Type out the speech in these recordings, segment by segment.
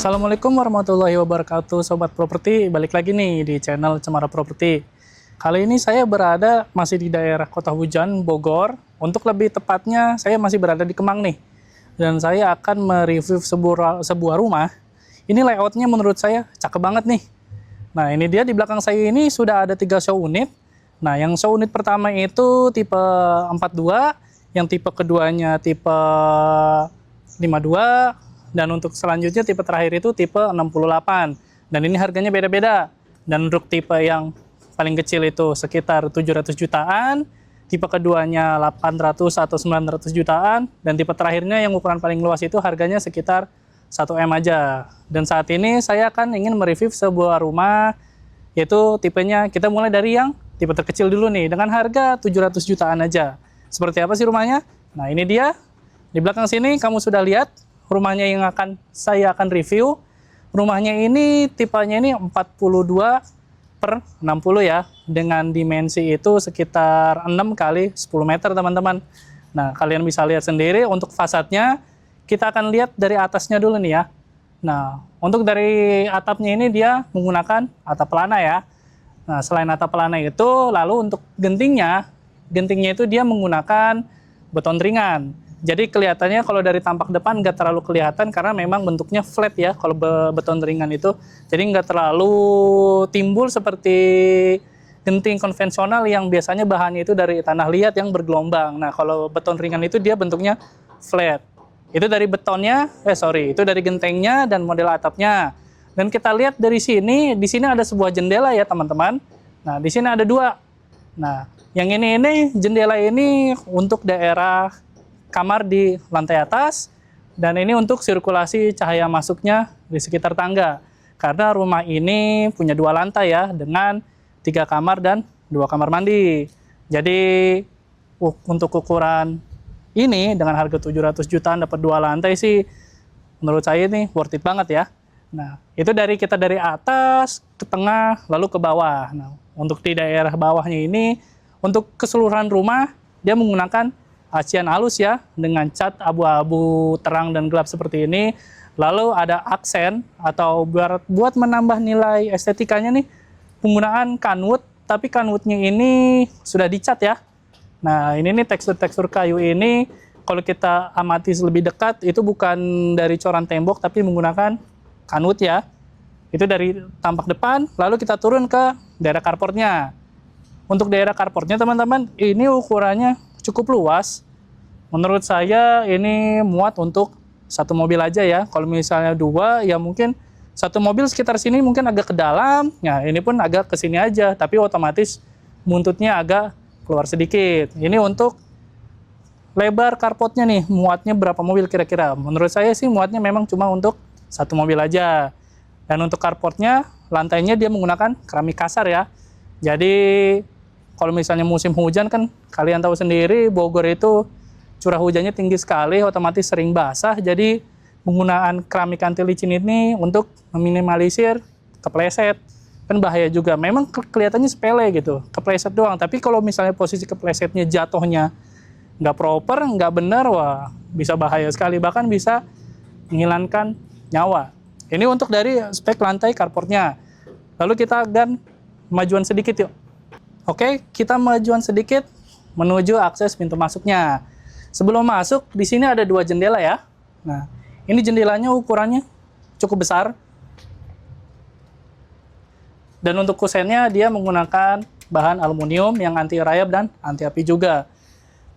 Assalamualaikum warahmatullahi wabarakatuh, Sobat Properti. Balik lagi nih di channel Cemara Properti. Kali ini saya berada masih di daerah Kota Hujan, Bogor. Untuk lebih tepatnya, saya masih berada di Kemang nih. Dan saya akan mereview sebuah rumah. Ini layoutnya menurut saya cakep banget nih. Nah, ini dia di belakang saya ini sudah ada 3 show unit. Nah, yang show unit pertama itu tipe 42, yang tipe keduanya tipe 52, dan untuk selanjutnya tipe terakhir itu tipe 68. Dan ini harganya beda-beda. Dan untuk tipe yang paling kecil itu sekitar 700 jutaan, tipe keduanya 800 atau 900 jutaan, dan tipe terakhirnya yang ukuran paling luas itu harganya sekitar 1 M aja. Dan saat ini saya akan ingin mereview sebuah rumah, yaitu tipenya kita mulai dari yang tipe terkecil dulu nih, dengan harga 700 jutaan aja. Seperti apa sih rumahnya? Nah, ini dia. Di belakang sini kamu sudah lihat rumahnya yang saya akan review. Rumahnya ini tipenya ini 42/60 ya, dengan dimensi itu sekitar 6 kali 10 meter teman-teman. Nah, kalian bisa lihat sendiri untuk fasadnya. Kita akan lihat dari atasnya dulu nih ya. Nah, untuk dari atapnya ini dia menggunakan atap pelana ya. Nah, selain atap pelana itu, lalu untuk gentingnya itu dia menggunakan beton ringan. Jadi kelihatannya kalau dari tampak depan nggak terlalu kelihatan karena memang bentuknya flat ya kalau beton ringan itu. Jadi nggak terlalu timbul seperti genting konvensional yang biasanya bahannya itu dari tanah liat yang bergelombang. Nah, kalau beton ringan itu dia bentuknya flat. Itu dari betonnya, itu dari gentengnya dan model atapnya. Dan kita lihat dari sini, di sini ada sebuah jendela ya teman-teman. Nah, di sini ada 2. Nah, yang ini jendela ini untuk daerah kamar di lantai atas, dan ini untuk sirkulasi cahaya masuknya di sekitar tangga. Karena rumah ini punya 2 lantai ya, dengan 3 kamar dan 2 kamar mandi. Jadi untuk ukuran ini dengan harga 700 jutaan dapat 2 lantai sih menurut saya ini worth it banget ya. Nah, itu kita dari atas ke tengah lalu ke bawah. Nah, untuk di daerah bawahnya ini untuk keseluruhan rumah dia menggunakan acian halus ya, dengan cat abu-abu terang dan gelap seperti ini. Lalu ada aksen atau buat menambah nilai estetikanya nih, penggunaan kanwood, tapi kanwoodnya ini sudah dicat ya. Nah, ini nih tekstur kayu ini, kalau kita amati lebih dekat, itu bukan dari coran tembok, tapi menggunakan kanwood ya. Itu dari tampak depan, lalu kita turun ke daerah carportnya. Untuk daerah carportnya teman-teman, ini ukurannya cukup luas. Menurut saya ini muat untuk 1 mobil aja ya. Kalau misalnya 2 ya mungkin 1 mobil sekitar sini mungkin agak ke dalam. Ya, ini pun agak ke sini aja, tapi otomatis buntutnya agak keluar sedikit. Ini untuk lebar carportnya nih, muatnya berapa mobil kira-kira? Menurut saya sih muatnya memang cuma untuk 1 mobil aja. Dan untuk carportnya, lantainya dia menggunakan keramik kasar ya. Jadi kalau misalnya musim hujan kan kalian tahu sendiri Bogor itu curah hujannya tinggi sekali, otomatis sering basah. Jadi penggunaan keramik anti licin ini untuk meminimalisir kepleset. Kan bahaya juga. Memang kelihatannya sepele gitu, kepleset doang. Tapi kalau misalnya posisi keplesetnya jatuhnya nggak proper, nggak benar, wah bisa bahaya sekali. Bahkan bisa menghilangkan nyawa. Ini untuk dari spek lantai carportnya. Lalu kita akan kemajuan sedikit yuk. Oke, kita majuan sedikit menuju akses pintu masuknya. Sebelum masuk, di sini ada 2 jendela ya. Nah, ini jendelanya ukurannya cukup besar. Dan untuk kusennya dia menggunakan bahan aluminium yang anti rayap dan anti api juga.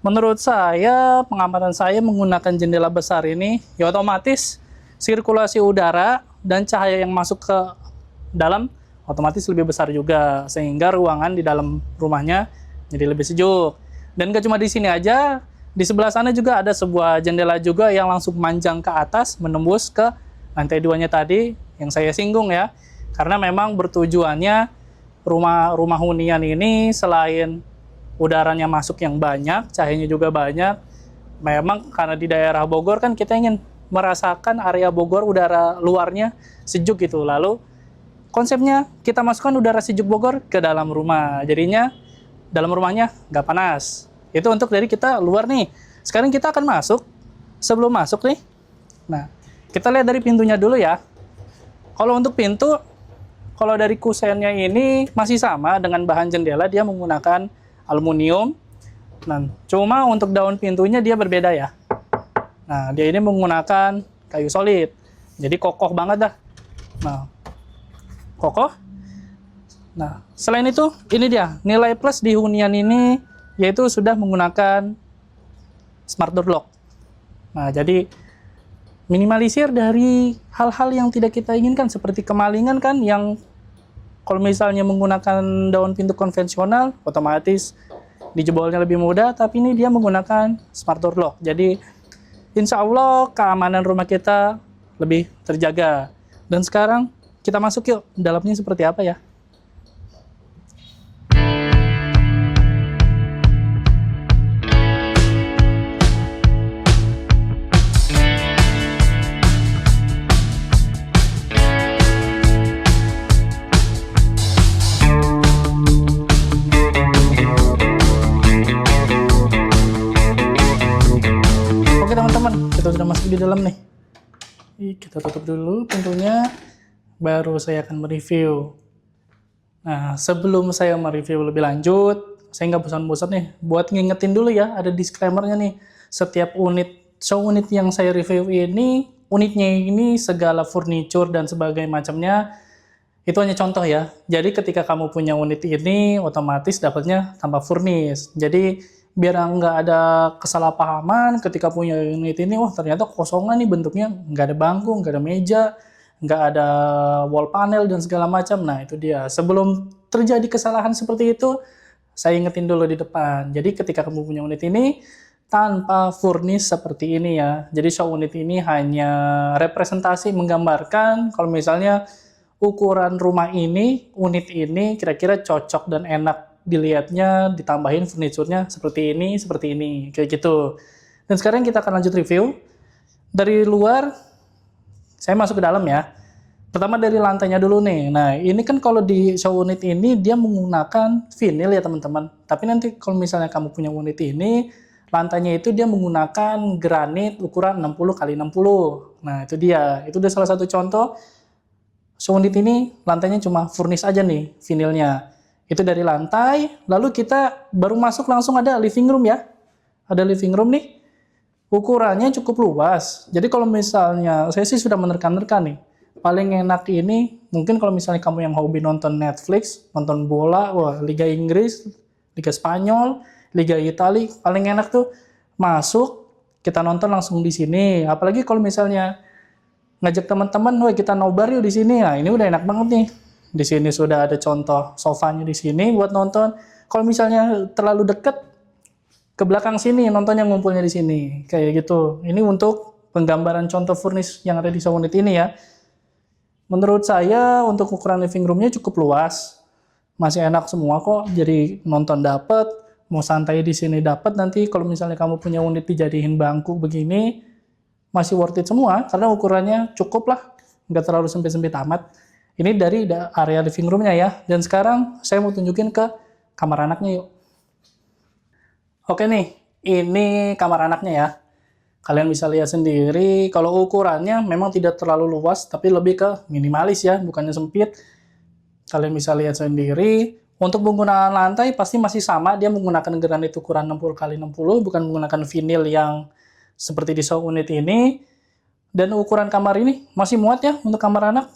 Menurut saya, pengamatan saya menggunakan jendela besar ini, ya otomatis sirkulasi udara dan cahaya yang masuk ke dalam otomatis lebih besar juga, sehingga ruangan di dalam rumahnya jadi lebih sejuk. Dan gak cuma di sini aja, di sebelah sana juga ada sebuah jendela juga yang langsung manjang ke atas, menembus ke lantai 2-nya tadi yang saya singgung ya. Karena memang bertujuannya rumah hunian ini selain udaranya masuk yang banyak, cahayanya juga banyak. Memang karena di daerah Bogor kan kita ingin merasakan area Bogor udara luarnya sejuk gitu. Lalu konsepnya kita masukkan udara sejuk Bogor ke dalam rumah. Jadinya dalam rumahnya nggak panas. Itu untuk dari kita luar nih. Sekarang kita akan masuk. Sebelum masuk nih, nah kita lihat dari pintunya dulu ya. Kalau untuk pintu, kalau dari kusennya ini masih sama dengan bahan jendela, dia menggunakan aluminium. Nah, cuma untuk daun pintunya dia berbeda ya. Nah, dia ini menggunakan kayu solid. Jadi kokoh banget dah. Nah, kokoh. Nah, selain itu, ini dia nilai plus di hunian ini, yaitu sudah menggunakan smart door lock. Nah, jadi minimalisir dari hal-hal yang tidak kita inginkan, seperti kemalingan kan, yang kalau misalnya menggunakan daun pintu konvensional, otomatis dijebolnya lebih mudah, tapi ini dia menggunakan smart door lock. Jadi insya Allah keamanan rumah kita lebih terjaga. Dan sekarang kita masuk yuk, dalamnya seperti apa ya. Oke teman-teman, kita sudah masuk di dalam nih. Kita tutup dulu pintunya, baru saya akan mereview. Nah, sebelum saya mereview lebih lanjut, saya nggak bosan-bosan nih, buat ngingetin dulu ya, ada disclaimer-nya nih. Setiap unit yang saya review ini, unitnya ini segala furniture dan sebagainya macamnya, itu hanya contoh ya. Jadi ketika kamu punya unit ini, otomatis dapatnya tanpa furnish. Jadi biar nggak ada kesalahpahaman ketika punya unit ini, oh ternyata kosongan nih bentuknya, nggak ada bangku, nggak ada meja, nggak ada wall panel dan segala macam. Nah itu dia, sebelum terjadi kesalahan seperti itu, saya ingetin dulu di depan. Jadi ketika kamu punya unit ini, tanpa furnish seperti ini ya. Jadi show unit ini hanya representasi menggambarkan kalau misalnya ukuran rumah ini, unit ini kira-kira cocok dan enak dilihatnya, ditambahin furniturnya seperti ini, kayak gitu. Dan sekarang kita akan lanjut review. Dari luar, saya masuk ke dalam ya. Pertama dari lantainya dulu nih. Nah, ini kan kalau di show unit ini, dia menggunakan vinyl ya teman-teman. Tapi nanti kalau misalnya kamu punya unit ini, lantainya itu dia menggunakan granit ukuran 60 x 60. Nah, itu dia. Itu udah salah satu contoh. Show unit ini, lantainya cuma furnish aja nih, vinylnya. Itu dari lantai, lalu kita baru masuk langsung ada living room ya. Ada living room nih, ukurannya cukup luas. Jadi kalau misalnya, saya sih sudah menerka-nerka nih, paling enak ini, mungkin kalau misalnya kamu yang hobi nonton Netflix, nonton bola, wah Liga Inggris, Liga Spanyol, Liga Italia, paling enak tuh masuk, kita nonton langsung di sini. Apalagi kalau misalnya ngajak teman-teman, wah kita nobar yuk di sini. Nah, ini udah enak banget nih. Di sini sudah ada contoh sofanya di sini buat nonton. Kalau misalnya terlalu dekat, ke belakang sini nontonnya ngumpulnya di sini. Kayak gitu. Ini untuk penggambaran contoh furnish yang ada di show unit ini ya. Menurut saya untuk ukuran living roomnya cukup luas. Masih enak semua kok. Jadi nonton dapat, mau santai di sini dapat. Nanti kalau misalnya kamu punya unit dijadiin bangku begini, masih worth it semua karena ukurannya cukup lah. Nggak terlalu sempit-sempit amat. Ini dari area living room-nya ya. Dan sekarang saya mau tunjukin ke kamar anaknya yuk. Oke nih, ini kamar anaknya ya. Kalian bisa lihat sendiri, kalau ukurannya memang tidak terlalu luas, tapi lebih ke minimalis ya, bukannya sempit. Kalian bisa lihat sendiri. Untuk penggunaan lantai pasti masih sama, dia menggunakan granit ukuran 60 x 60, bukan menggunakan vinyl yang seperti di show unit ini. Dan ukuran kamar ini masih muat ya untuk kamar anak.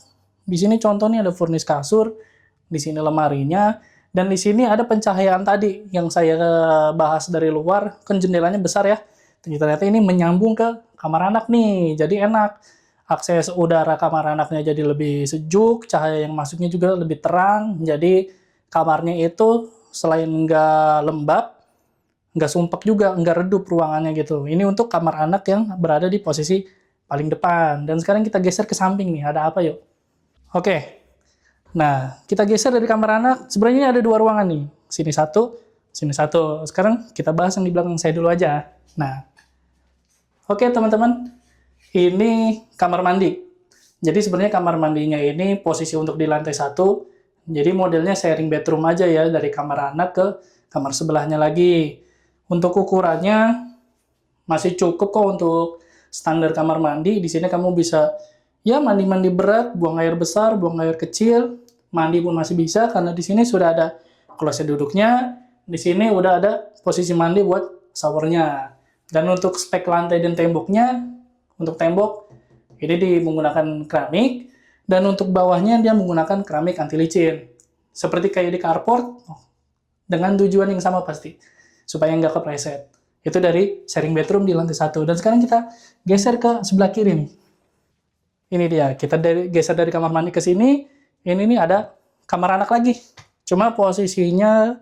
Di sini contohnya ada furnish kasur, di sini lemarinya, dan di sini ada pencahayaan tadi yang saya bahas dari luar, kan jendelanya besar ya. Ternyata ini menyambung ke kamar anak nih, jadi enak. Akses udara kamar anaknya jadi lebih sejuk, cahaya yang masuknya juga lebih terang, jadi kamarnya itu selain nggak lembab, nggak sumpek juga, nggak redup ruangannya gitu. Ini untuk kamar anak yang berada di posisi paling depan. Dan sekarang kita geser ke samping nih, ada apa yuk? Oke, nah kita geser dari kamar anak, sebenarnya ini ada dua ruangan nih, sini satu, sini satu. Sekarang kita bahas yang di belakang saya dulu aja. Nah, oke teman-teman, ini kamar mandi. Jadi sebenarnya kamar mandinya ini posisi untuk di lantai satu, jadi modelnya sharing bedroom aja ya, dari kamar anak ke kamar sebelahnya lagi. Untuk ukurannya masih cukup kok untuk standar kamar mandi. Di sini kamu bisa Ya, mandi-mandi berat, buang air besar, buang air kecil, mandi pun masih bisa karena di sini sudah ada kloset duduknya, di sini udah ada posisi mandi buat showernya. Dan untuk spek lantai dan temboknya, untuk tembok ini menggunakan keramik, dan untuk bawahnya dia menggunakan keramik anti licin. Seperti kayak di carport, dengan tujuan yang sama pasti, supaya nggak kepleset. Itu dari sharing bedroom di lantai 1. Dan sekarang kita geser ke sebelah kiri nih. Ini dia, kita geser dari kamar mandi ke sini, ini nih ada kamar anak lagi. Cuma posisinya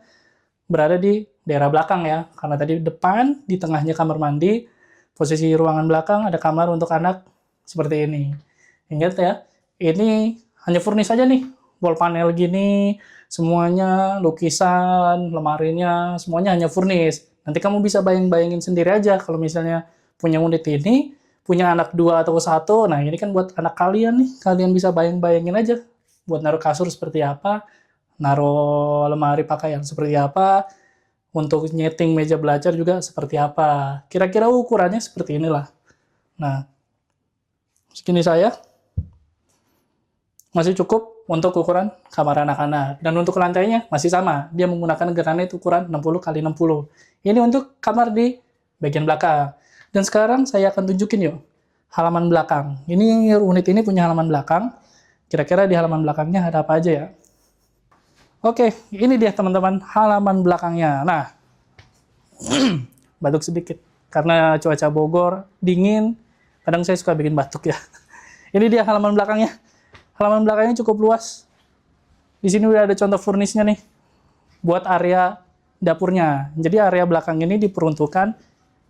berada di daerah belakang ya, karena tadi depan, di tengahnya kamar mandi, posisi ruangan belakang ada kamar untuk anak seperti ini. Ingat ya, ini hanya furnish aja nih, wall panel gini, semuanya lukisan, lemarinya, semuanya hanya furnish. Nanti kamu bisa bayang-bayangin sendiri aja kalau misalnya punya unit ini, punya anak 2 atau 1, nah ini kan buat anak kalian nih, kalian bisa bayang-bayangin aja, buat naruh kasur seperti apa, naruh lemari pakaian seperti apa, untuk nyeting meja belajar juga seperti apa. Kira-kira ukurannya seperti inilah. Nah, segini saya, masih cukup untuk ukuran kamar anak-anak. Dan untuk lantainya masih sama, dia menggunakan granit ukuran 60 x 60. Ini untuk kamar di bagian belakang. Dan sekarang saya akan tunjukin yuk, halaman belakang. Ini unit ini punya halaman belakang. Kira-kira di halaman belakangnya ada apa aja ya? Oke, ini dia teman-teman halaman belakangnya. Nah, batuk sedikit. Karena cuaca Bogor dingin, kadang saya suka bikin batuk ya. Ini dia halaman belakangnya. Halaman belakangnya cukup luas. Di sini udah ada contoh furnishnya nih, buat area dapurnya. Jadi area belakang ini diperuntukkan,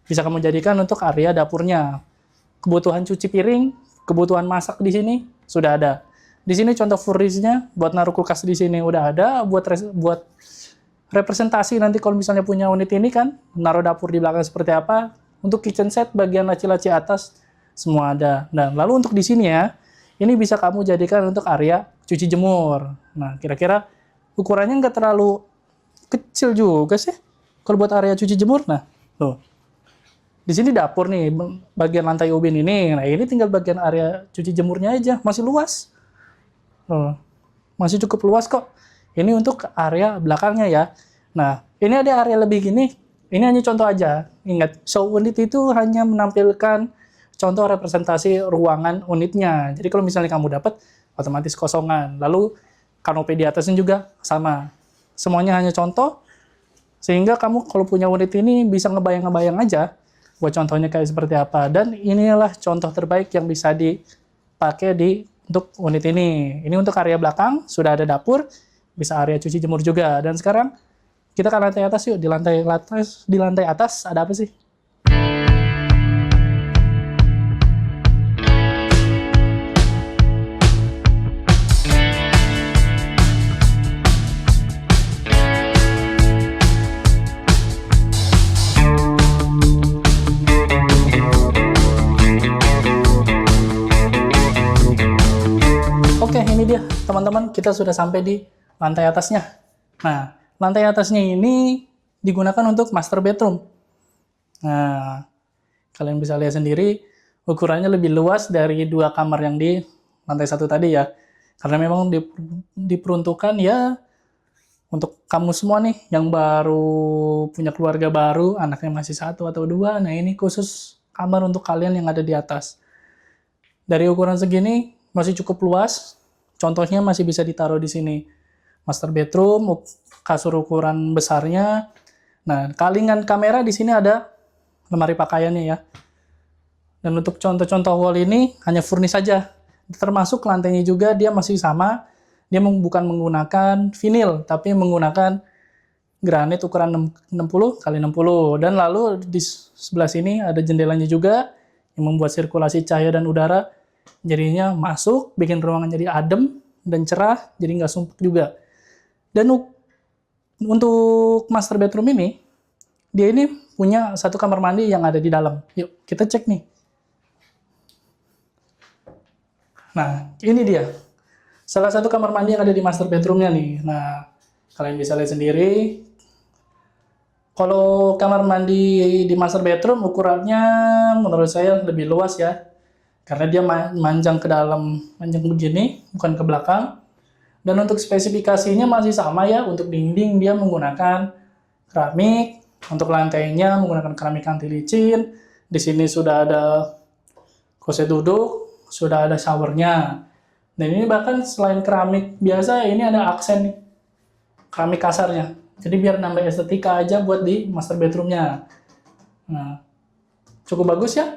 bisa kamu jadikan untuk area dapurnya. Kebutuhan cuci piring, kebutuhan masak di sini sudah ada. Di sini contoh furnishnya, buat naruh kulkas di sini udah ada, buat representasi nanti kalau misalnya punya unit ini kan, naruh dapur di belakang seperti apa. Untuk kitchen set bagian laci-laci atas semua ada. Nah, lalu untuk di sini ya, ini bisa kamu jadikan untuk area cuci jemur. Nah, kira-kira ukurannya nggak terlalu kecil juga sih kalau buat area cuci jemur. Nah, tuh. Di sini dapur nih, bagian lantai ubin ini. Nah, ini tinggal bagian area cuci jemurnya aja, masih luas. Masih cukup luas kok. Ini untuk area belakangnya ya. Nah, ini ada area lebih gini. Ini hanya contoh aja. Ingat, show unit itu hanya menampilkan contoh representasi ruangan unitnya. Jadi kalau misalnya kamu dapat, otomatis kosongan. Lalu kanopi di atasnya juga sama. Semuanya hanya contoh, sehingga kamu kalau punya unit ini bisa ngebayang-ngebayang aja buat contohnya kayak seperti apa. Dan inilah contoh terbaik yang bisa dipakai untuk unit ini. Ini untuk area belakang, sudah ada dapur, bisa area cuci jemur juga. Dan sekarang kita ke lantai atas yuk. Di lantai atas ada apa sih? Oke, ini dia teman-teman, kita sudah sampai di lantai atasnya. Nah, lantai atasnya ini digunakan untuk master bedroom. Nah, kalian bisa lihat sendiri, ukurannya lebih luas dari 2 kamar yang di lantai 1 tadi ya. Karena memang diperuntukkan ya untuk kamu semua nih, yang baru punya keluarga baru, anaknya masih 1 atau 2, nah ini khusus kamar untuk kalian yang ada di atas. Dari ukuran segini, masih cukup luas, contohnya masih bisa ditaruh di sini. Master bedroom, kasur ukuran besarnya. Nah, kalingan kamera di sini ada lemari pakaiannya ya. Dan untuk contoh-contoh wall ini hanya furnish saja. Termasuk lantainya juga dia masih sama. Dia bukan menggunakan vinil, tapi menggunakan granit ukuran 60 x 60. Dan lalu di sebelah sini ada jendelanya juga yang membuat sirkulasi cahaya dan udara. Jadinya masuk, bikin ruangan jadi adem dan cerah, jadi nggak sumpek juga. Dan untuk master bedroom ini, dia ini punya 1 kamar mandi yang ada di dalam. Yuk, kita cek nih. Nah, ini dia. Salah satu kamar mandi yang ada di master bedroomnya nih. Nah, kalian bisa lihat sendiri. Kalau kamar mandi di master bedroom, ukurannya menurut saya lebih luas ya. karena dia manjang ke dalam, manjang begini, bukan ke belakang. Dan untuk spesifikasinya masih sama ya, untuk dinding dia menggunakan keramik, untuk lantainya menggunakan keramik anti licin. Di sini sudah ada kursi duduk, sudah ada showernya. Dan ini bahkan selain keramik biasa, ini ada aksen nih, keramik kasarnya. Jadi biar nambah estetika aja buat di master bedroomnya. Nah, cukup bagus ya.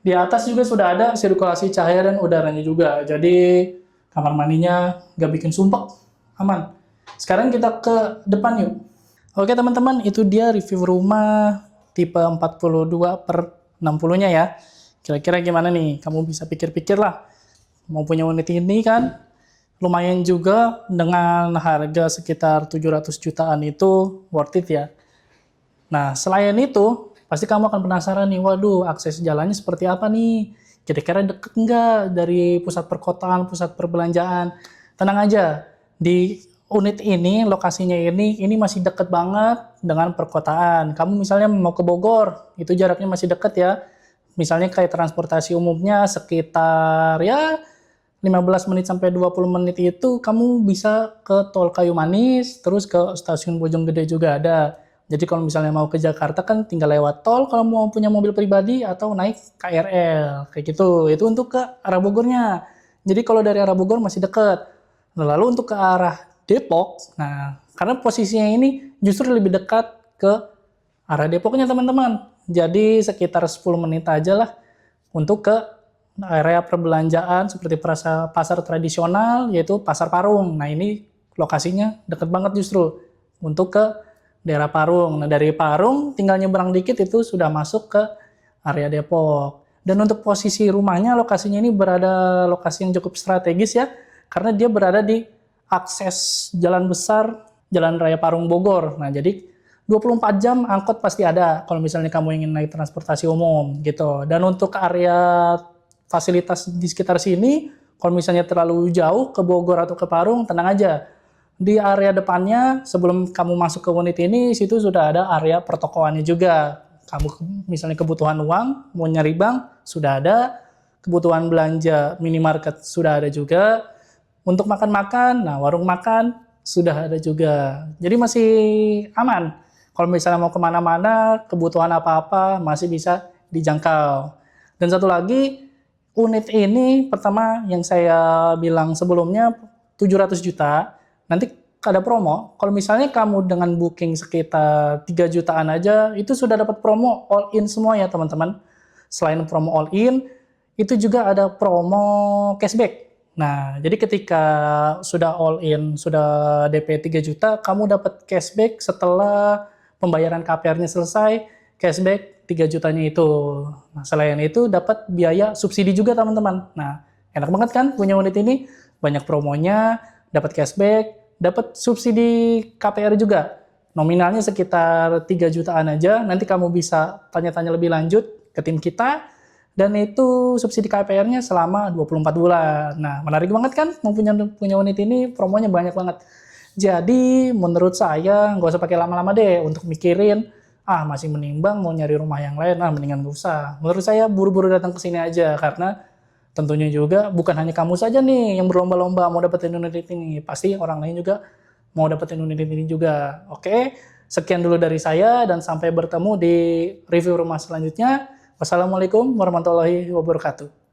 Di atas juga sudah ada sirkulasi cahaya dan udaranya juga. Jadi kamar mandinya nggak bikin sumpek, aman. Sekarang kita ke depan yuk. Oke teman-teman, itu dia review rumah tipe 42/60-nya ya. Kira-kira gimana nih? Kamu bisa pikir-pikir lah. Mau punya unit ini kan? Lumayan juga dengan harga sekitar 700 jutaan itu worth it ya. Nah, selain itu, pasti kamu akan penasaran nih, waduh, akses jalannya seperti apa nih? Kira-kira deket nggak dari pusat perkotaan, pusat perbelanjaan? Tenang aja, di unit ini, lokasinya ini masih deket banget dengan perkotaan. Kamu misalnya mau ke Bogor, itu jaraknya masih deket ya. Misalnya kayak transportasi umumnya sekitar ya 15 menit sampai 20 menit itu kamu bisa ke Tol Kayu Manis, terus ke Stasiun Bojonggede juga ada. Jadi kalau misalnya mau ke Jakarta kan tinggal lewat tol, kalau mau punya mobil pribadi atau naik KRL, kayak gitu. Itu untuk ke arah Bogornya. Jadi kalau dari arah Bogor masih dekat. Nah, lalu untuk ke arah Depok, nah karena posisinya ini justru lebih dekat ke arah Depoknya teman-teman. Jadi sekitar 10 menit aja lah untuk ke area perbelanjaan seperti pasar tradisional, yaitu Pasar Parung. Nah ini lokasinya deket banget justru untuk ke daerah Parung. Nah dari Parung tinggal nyebrang dikit itu sudah masuk ke area Depok. Dan untuk posisi rumahnya, lokasinya ini berada lokasi yang cukup strategis ya, karena dia berada di akses jalan besar, Jalan Raya Parung Bogor. Nah jadi 24 jam angkot pasti ada kalau misalnya kamu ingin naik transportasi umum gitu. Dan untuk area fasilitas di sekitar sini, kalau misalnya terlalu jauh ke Bogor atau ke Parung, tenang aja. Di area depannya, sebelum kamu masuk ke unit ini, situ sudah ada area pertokoannya juga. Kamu misalnya kebutuhan uang, mau nyari bank, sudah ada. Kebutuhan belanja minimarket sudah ada juga. Untuk makan-makan, nah warung makan sudah ada juga. Jadi masih aman. Kalau misalnya mau kemana-mana, kebutuhan apa-apa masih bisa dijangkau. Dan satu lagi, unit ini pertama yang saya bilang sebelumnya 700 juta, nanti ada promo. Kalau misalnya kamu dengan booking sekitar 3 jutaan aja, itu sudah dapat promo all in semua ya teman-teman. Selain promo all in, itu juga ada promo cashback. Nah, jadi ketika sudah all in, sudah DP 3 juta, kamu dapat cashback setelah pembayaran KPR-nya selesai, cashback 3 jutanya itu. Nah, selain itu dapat biaya subsidi juga teman-teman. Nah, enak banget kan punya unit ini? Banyak promonya, dapat cashback, dapat subsidi KPR juga. Nominalnya sekitar 3 jutaan aja. Nanti kamu bisa tanya-tanya lebih lanjut ke tim kita. Dan itu subsidi KPR-nya selama 24 bulan. Nah, menarik banget kan? Mau punya unit ini, promonya banyak banget. Jadi, menurut saya nggak usah pakai lama-lama deh untuk mikirin masih menimbang mau nyari rumah yang lain, mendingan gak usah. Menurut saya buru-buru datang ke sini aja, karena tentunya juga bukan hanya kamu saja nih yang berlomba-lomba mau dapetin unit ini, pasti orang lain juga mau dapetin unit ini juga. Oke, sekian dulu dari saya dan sampai bertemu di review rumah selanjutnya. Wassalamualaikum warahmatullahi wabarakatuh.